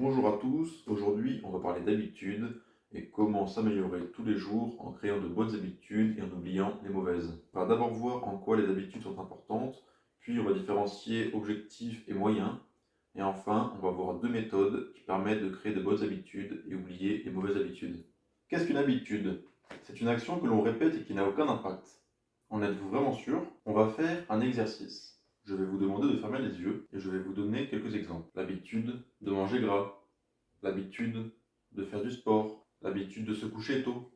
Bonjour à tous, aujourd'hui on va parler d'habitudes et comment s'améliorer tous les jours en créant de bonnes habitudes et en oubliant les mauvaises. On va d'abord voir en quoi les habitudes sont importantes, puis on va différencier objectifs et moyens, et enfin on va voir deux méthodes qui permettent de créer de bonnes habitudes et oublier les mauvaises habitudes. Qu'est-ce qu'une habitude? C'est une action que l'on répète et qui n'a aucun impact. En êtes-vous vraiment sûr? On va faire un exercice. Je vais vous demander de fermer les yeux et je vais vous donner quelques exemples. L'habitude de manger gras, l'habitude de faire du sport, l'habitude de se coucher tôt.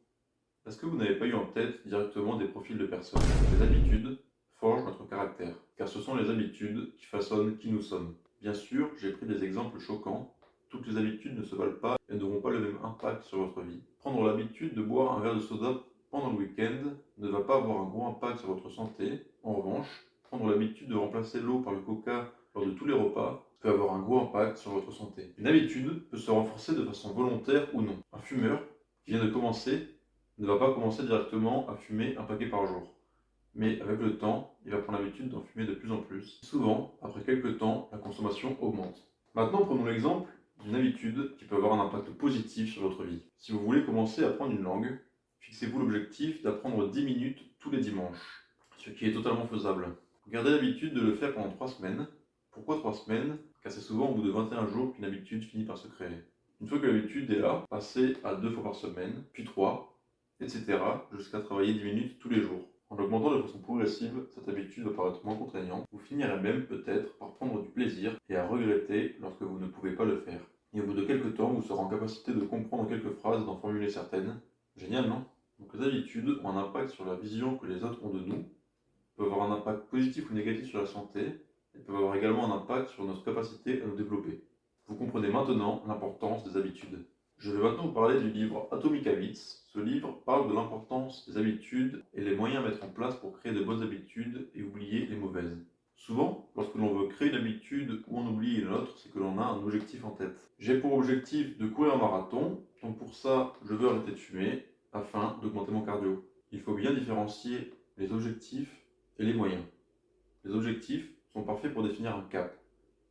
Est-ce que vous n'avez pas eu en tête directement des profils de personnes? Les habitudes forgent notre caractère, car ce sont les habitudes qui façonnent qui nous sommes. Bien sûr, j'ai pris des exemples choquants. Toutes les habitudes ne se valent pas et n'auront pas le même impact sur votre vie. Prendre l'habitude de boire un verre de soda pendant le week-end ne va pas avoir un gros impact sur votre santé. En revanche, prendre l'habitude de remplacer l'eau par le coca lors de tous les repas peut avoir un gros impact sur votre santé. Une habitude peut se renforcer de façon volontaire ou non. Un fumeur qui vient de commencer ne va pas commencer directement à fumer un paquet par jour. Mais avec le temps, il va prendre l'habitude d'en fumer de plus en plus. Souvent, après quelques temps, la consommation augmente. Maintenant, prenons l'exemple d'une habitude qui peut avoir un impact positif sur votre vie. Si vous voulez commencer à apprendre une langue, fixez-vous l'objectif d'apprendre 10 minutes tous les dimanches, ce qui est totalement faisable. Gardez l'habitude de le faire pendant 3 semaines. Pourquoi 3 semaines? Car c'est souvent au bout de 21 jours qu'une habitude finit par se créer. Une fois que l'habitude est là, passez à 2 fois par semaine, puis 3, etc. jusqu'à travailler 10 minutes tous les jours. En augmentant de façon progressive, cette habitude va paraître moins contraignante. Vous finirez même peut-être par prendre du plaisir et à regretter lorsque vous ne pouvez pas le faire. Et au bout de quelques temps, vous serez en capacité de comprendre quelques phrases et d'en formuler certaines. Génial, non? Donc les habitudes ont un impact sur la vision que les autres ont de nous, peuvent avoir un impact positif ou négatif sur la santé, et peuvent avoir également un impact sur notre capacité à nous développer. Vous comprenez maintenant l'importance des habitudes. Je vais maintenant vous parler du livre Atomic Habits. Ce livre parle de l'importance des habitudes et les moyens à mettre en place pour créer de bonnes habitudes et oublier les mauvaises. Souvent, lorsque l'on veut créer une habitude ou en oublier une autre, c'est que l'on a un objectif en tête. J'ai pour objectif de courir un marathon, donc pour ça, je veux arrêter de fumer afin d'augmenter mon cardio. Il faut bien différencier les objectifs et les moyens. Les objectifs sont parfaits pour définir un cap.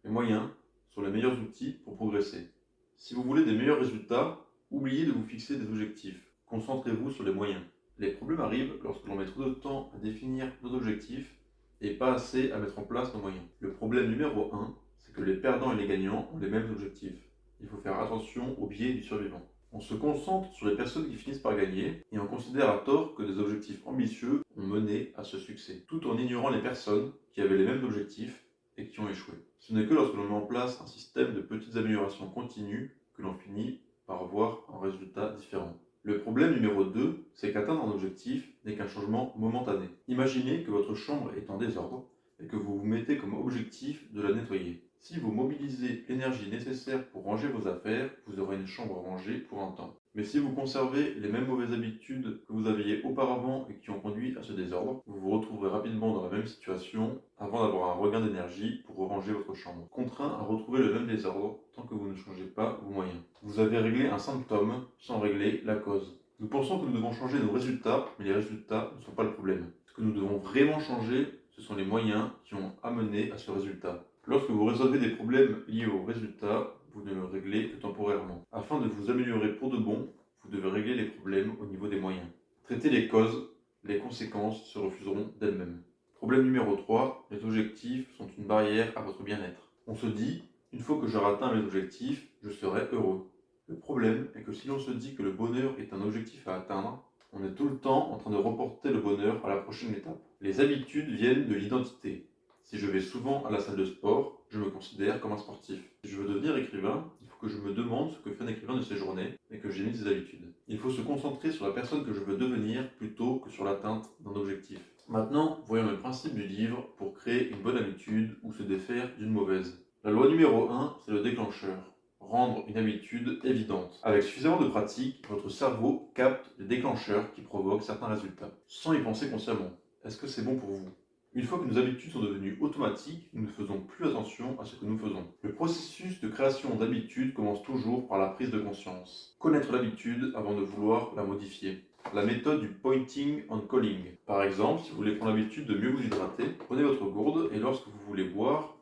Les moyens sont les meilleurs outils pour progresser. Si vous voulez des meilleurs résultats, oubliez de vous fixer des objectifs. Concentrez-vous sur les moyens. Les problèmes arrivent lorsque l'on met trop de temps à définir nos objectifs et pas assez à mettre en place nos moyens. Le problème numéro 1, c'est que les perdants et les gagnants ont les mêmes objectifs. Il faut faire attention au biais du survivant. On se concentre sur les personnes qui finissent par gagner et on considère à tort que des objectifs ambitieux ont mené à ce succès, tout en ignorant les personnes qui avaient les mêmes objectifs et qui ont échoué. Ce n'est que lorsque l'on met en place un système de petites améliorations continues que l'on finit par voir un résultat différent. Le problème numéro 2, c'est qu'atteindre un objectif n'est qu'un changement momentané. Imaginez que votre chambre est en désordre et que vous vous mettez comme objectif de la nettoyer. Si vous mobilisez l'énergie nécessaire pour ranger vos affaires, vous aurez une chambre rangée pour un temps. Mais si vous conservez les mêmes mauvaises habitudes que vous aviez auparavant et qui ont conduit à ce désordre, vous vous retrouverez rapidement dans la même situation avant d'avoir un regain d'énergie pour ranger votre chambre. Contraint à retrouver le même désordre tant que vous ne changez pas vos moyens. Vous avez réglé un symptôme sans régler la cause. Nous pensons que nous devons changer nos résultats, mais les résultats ne sont pas le problème. Ce que nous devons vraiment changer, ce sont les moyens qui ont amené à ce résultat. Lorsque vous résolvez des problèmes liés au résultat, vous ne le réglez que temporairement. Afin de vous améliorer pour de bon, vous devez régler les problèmes au niveau des moyens. Traiter les causes, les conséquences se refuseront d'elles-mêmes. Problème numéro 3, les objectifs sont une barrière à votre bien-être. On se dit, une fois que j'aurai atteint mes objectifs, je serai heureux. Le problème est que si l'on se dit que le bonheur est un objectif à atteindre, on est tout le temps en train de reporter le bonheur à la prochaine étape. Les habitudes viennent de l'identité. Si je vais souvent à la salle de sport, je me considère comme un sportif. Si je veux devenir écrivain, il faut que je me demande ce que fait un écrivain de ses journées et que j'imite ses habitudes. Il faut se concentrer sur la personne que je veux devenir plutôt que sur l'atteinte d'un objectif. Maintenant, voyons le principe du livre pour créer une bonne habitude ou se défaire d'une mauvaise. La loi numéro 1, c'est le déclencheur. Rendre une habitude évidente. Avec suffisamment de pratique, votre cerveau capte les déclencheurs qui provoquent certains résultats, sans y penser consciemment. Est-ce que c'est bon pour vous? Une fois que nos habitudes sont devenues automatiques, nous ne faisons plus attention à ce que nous faisons. Le processus de création d'habitudes commence toujours par la prise de conscience. Connaître l'habitude avant de vouloir la modifier. La méthode du pointing and calling. Par exemple, si vous voulez prendre l'habitude de mieux vous hydrater, prenez votre gourde et lorsque vous voulez boire,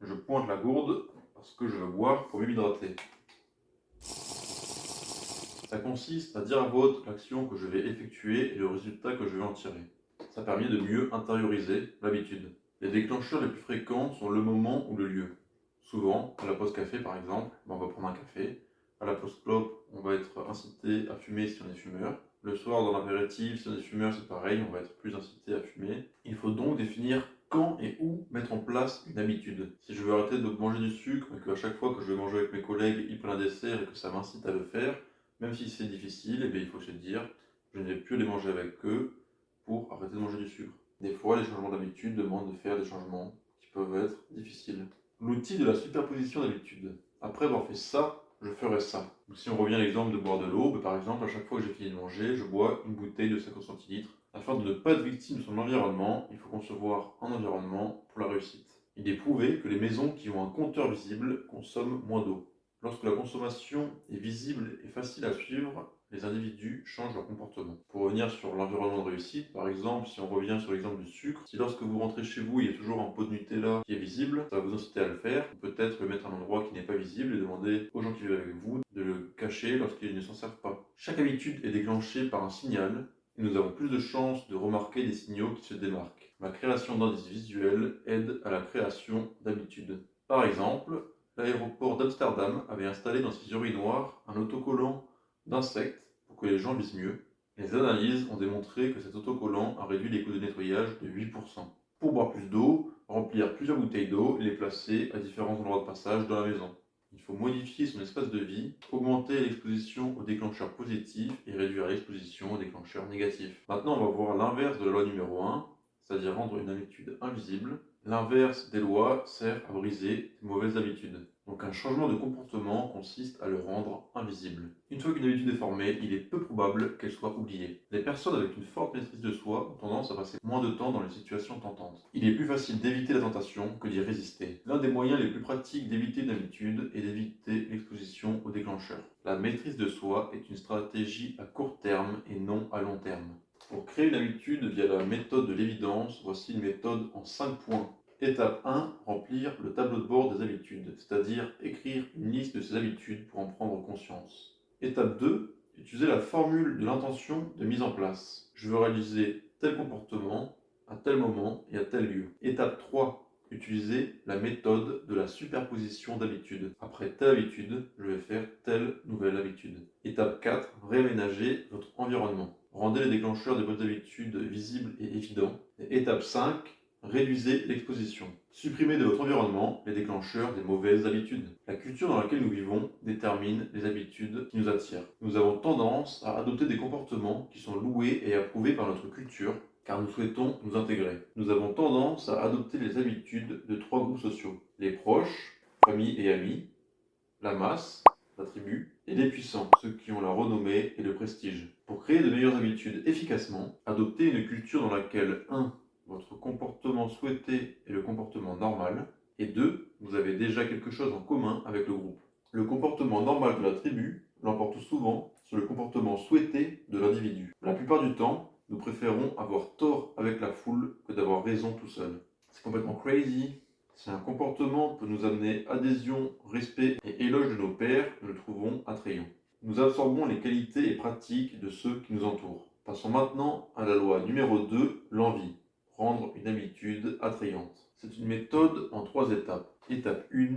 je pointe la gourde parce que je veux boire pour mieux m'hydrater. Ça consiste à dire à voix haute l'action que je vais effectuer et le résultat que je vais en tirer. Ça permet de mieux intérioriser l'habitude. Les déclencheurs les plus fréquents sont le moment ou le lieu. Souvent, à la pause café par exemple, on va prendre un café. À la pause clope, on va être incité à fumer si on est fumeur. Le soir, dans l'apéritif, si on est fumeur, c'est pareil, on va être plus incité à fumer. Il faut donc définir quand et où mettre en place une habitude. Si je veux arrêter de manger du sucre, et qu'à chaque fois que je vais manger avec mes collègues, ils prennent un dessert et que ça m'incite à le faire, même si c'est difficile, eh bien, il faut se dire, je ne vais plus les manger avec eux pour arrêter de manger du sucre. Des fois, les changements d'habitude demandent de faire des changements qui peuvent être difficiles. L'outil de la superposition d'habitudes. Après avoir fait ça, je ferai ça. Donc, si on revient à l'exemple de boire de l'eau, par exemple, à chaque fois que j'ai fini de manger, je bois une bouteille de 50 centilitres. Afin de ne pas être victime de son environnement, il faut concevoir un environnement pour la réussite. Il est prouvé que les maisons qui ont un compteur visible consomment moins d'eau. Lorsque la consommation est visible et facile à suivre, les individus changent leur comportement. Pour revenir sur l'environnement de réussite, par exemple, si on revient sur l'exemple du sucre, si lorsque vous rentrez chez vous, il y a toujours un pot de Nutella qui est visible, ça va vous inciter à le faire, ou peut-être le mettre à un endroit qui n'est pas visible et demander aux gens qui vivent avec vous de le cacher lorsqu'ils ne s'en servent pas. Chaque habitude est déclenchée par un signal, et nous avons plus de chances de remarquer des signaux qui se démarquent. La création d'indices visuels aide à la création d'habitudes. Par exemple, l'aéroport d'Amsterdam avait installé dans ses urinoirs un autocollant d'insectes pour que les gens lisent mieux. Les analyses ont démontré que cet autocollant a réduit les coûts de nettoyage de 8%. Pour boire plus d'eau, remplir plusieurs bouteilles d'eau et les placer à différents endroits de passage dans la maison. Il faut modifier son espace de vie, augmenter l'exposition aux déclencheurs positifs et réduire l'exposition aux déclencheurs négatifs. Maintenant, on va voir l'inverse de la loi numéro 1, c'est-à-dire rendre une habitude invisible. L'inverse des lois sert à briser de mauvaises habitudes. Donc un changement de comportement consiste à le rendre invisible. Une fois qu'une habitude est formée, il est peu probable qu'elle soit oubliée. Les personnes avec une forte maîtrise de soi ont tendance à passer moins de temps dans les situations tentantes. Il est plus facile d'éviter la tentation que d'y résister. L'un des moyens les plus pratiques d'éviter une habitude est d'éviter l'exposition aux déclencheurs. La maîtrise de soi est une stratégie à court terme et non à long terme. Pour créer une habitude via la méthode de l'évidence, voici une méthode en 5 points. Étape 1, remplir le tableau de bord des habitudes, c'est-à-dire écrire une liste de ses habitudes pour en prendre conscience. Étape 2, utiliser la formule de l'intention de mise en place. Je veux réaliser tel comportement à tel moment et à tel lieu. Étape 3, utiliser la méthode de la superposition d'habitudes. Après telle habitude, je vais faire telle nouvelle habitude. Étape 4, réaménager votre environnement. Rendez les déclencheurs des bonnes habitudes visibles et évidents. Et étape 5, réduisez l'exposition. Supprimez de votre environnement les déclencheurs des mauvaises habitudes. La culture dans laquelle nous vivons détermine les habitudes qui nous attirent. Nous avons tendance à adopter des comportements qui sont loués et approuvés par notre culture, car nous souhaitons nous intégrer. Nous avons tendance à adopter les habitudes de 3 groupes sociaux. Les proches, famille et amis, la masse, la tribu, et les puissants, ceux qui ont la renommée et le prestige. Pour créer de meilleures habitudes efficacement, adoptez une culture dans laquelle 1. Votre comportement souhaité est le comportement normal, et 2. Vous avez déjà quelque chose en commun avec le groupe. Le comportement normal de la tribu l'emporte souvent sur le comportement souhaité de l'individu. La plupart du temps, nous préférons avoir tort avec la foule que d'avoir raison tout seul. C'est complètement crazy. Si un comportement peut nous amener adhésion, respect et éloge de nos pairs, nous le trouvons attrayant. Nous absorbons les qualités et pratiques de ceux qui nous entourent. Passons maintenant à la loi numéro 2, l'envie. Rendre une habitude attrayante. C'est une méthode en 3 étapes. Étape 1,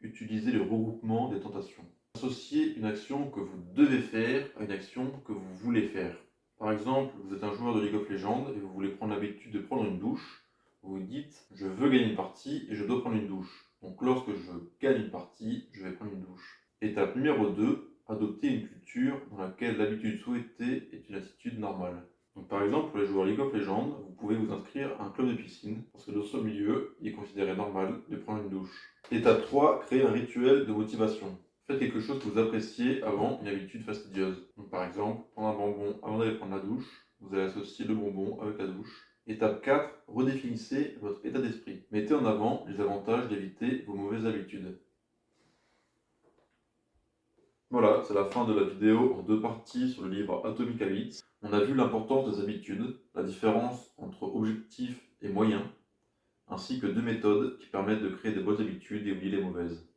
utiliser le regroupement des tentations. Associez une action que vous devez faire à une action que vous voulez faire. Par exemple, vous êtes un joueur de League of Legends et vous voulez prendre l'habitude de prendre une douche. Vous vous dites, je veux gagner une partie et je dois prendre une douche. Donc lorsque je gagne une partie, je vais prendre une douche. Étape numéro 2, adopter une culture dans laquelle l'habitude souhaitée est une attitude normale. Donc par exemple, pour les joueurs League of Legends, vous pouvez vous inscrire à un club de piscine, parce que dans ce milieu, il est considéré normal de prendre une douche. Étape 3, créer un rituel de motivation. Faites quelque chose que vous appréciez avant une habitude fastidieuse. Donc par exemple, prendre un bonbon avant d'aller prendre la douche, vous allez associer le bonbon avec la douche. Étape 4, redéfinissez votre état d'esprit. Mettez en avant les avantages d'éviter vos mauvaises habitudes. Voilà, c'est la fin de la vidéo en 2 parties sur le livre Atomic Habits. On a vu l'importance des habitudes, la différence entre objectif et moyen, ainsi que 2 méthodes qui permettent de créer des bonnes habitudes et oublier les mauvaises.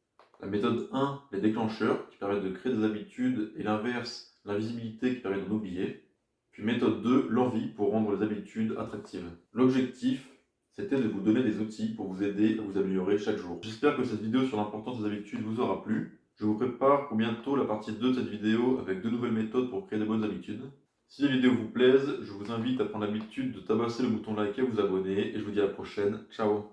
La méthode 1, les déclencheurs, qui permettent de créer des habitudes, et l'inverse, l'invisibilité, qui permet d'en oublier. Puis méthode 2, l'envie, pour rendre les habitudes attractives. L'objectif, c'était de vous donner des outils pour vous aider à vous améliorer chaque jour. J'espère que cette vidéo sur l'importance des habitudes vous aura plu. Je vous prépare pour bientôt la partie 2 de cette vidéo avec de nouvelles méthodes pour créer de bonnes habitudes. Si les vidéos vous plaisent, je vous invite à prendre l'habitude de tabasser le bouton like et à vous abonner, et je vous dis à la prochaine. Ciao!